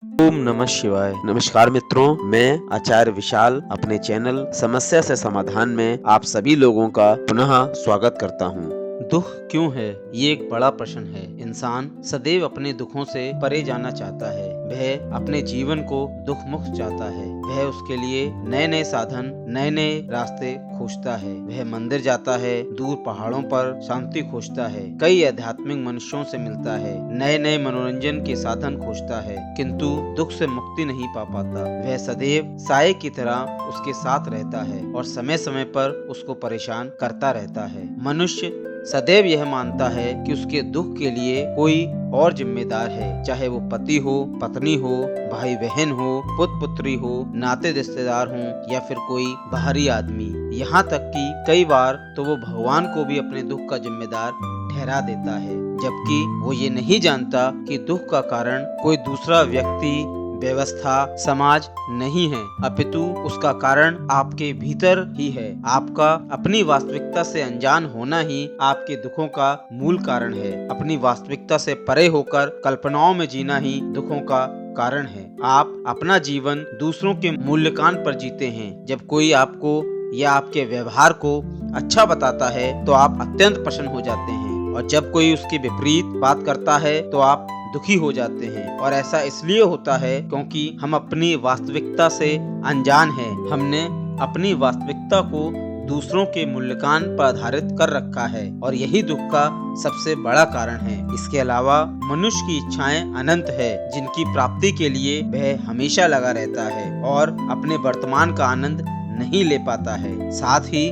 ओम नमः शिवाय। नमस्कार मित्रों, मैं आचार्य विशाल अपने चैनल समस्या से समाधान में आप सभी लोगों का पुनः स्वागत करता हूँ। दुख क्यों है, ये एक बड़ा प्रश्न है। इंसान सदैव अपने दुखों से परे जाना चाहता है। वह अपने जीवन को दुख मुक्त चाहता है। वह उसके लिए नए नए साधन, नए नए रास्ते खोजता है। वह मंदिर जाता है, दूर पहाड़ों पर शांति खोजता है, कई आध्यात्मिक मनुष्यों से मिलता है, नए नए मनोरंजन के साधन खोजता है, किंतु दुख से मुक्ति नहीं पा पाता। वह सदैव साये की तरह उसके साथ रहता है और समय समय पर उसको परेशान करता रहता है। मनुष्य सदैव यह मानता है कि उसके दुख के लिए कोई और जिम्मेदार है, चाहे वो पति हो, पत्नी हो, भाई बहन हो, पुत्र पुत्री हो, नाते रिश्तेदार हो या फिर कोई बाहरी आदमी। यहाँ तक कि कई बार तो वो भगवान को भी अपने दुख का जिम्मेदार ठहरा देता है, जबकि वो ये नहीं जानता कि दुख का कारण कोई दूसरा व्यक्ति, व्यवस्था, समाज नहीं है, अपितु उसका कारण आपके भीतर ही है। आपका अपनी वास्तविकता से अनजान होना ही आपके दुखों का मूल कारण है। अपनी वास्तविकता से परे होकर कल्पनाओं में जीना ही दुखों का कारण है। आप अपना जीवन दूसरों के मूल्यांकन पर जीते हैं। जब कोई आपको या आपके व्यवहार को अच्छा बताता है तो आप अत्यंत प्रसन्न हो जाते हैं, और जब कोई उसके विपरीत बात करता है तो आप दुखी हो जाते हैं। और ऐसा इसलिए होता है क्योंकि हम अपनी वास्तविकता से अनजान हैं। हमने अपनी वास्तविकता को दूसरों के मूल्यांकन पर आधारित कर रखा है, और यही दुख का सबसे बड़ा कारण है। इसके अलावा मनुष्य की इच्छाएं अनंत है, जिनकी प्राप्ति के लिए वह हमेशा लगा रहता है और अपने वर्तमान का आनंद नहीं ले पाता है। साथ ही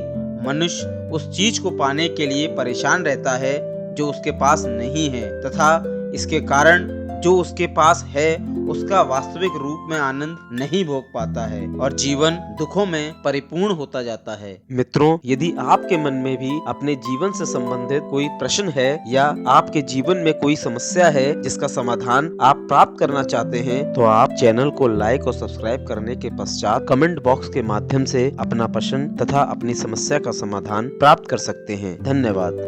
मनुष्य उस चीज को पाने के लिए परेशान रहता है जो उसके पास नहीं है, तथा इसके कारण जो उसके पास है उसका वास्तविक रूप में आनंद नहीं भोग पाता है और जीवन दुखों में परिपूर्ण होता जाता है। मित्रों, यदि आपके मन में भी अपने जीवन से संबंधित कोई प्रश्न है या आपके जीवन में कोई समस्या है जिसका समाधान आप प्राप्त करना चाहते हैं, तो आप चैनल को लाइक और सब्सक्राइब करने के पश्चात कमेंट बॉक्स के माध्यम से अपना प्रश्न तथा अपनी समस्या का समाधान प्राप्त कर सकते हैं। धन्यवाद।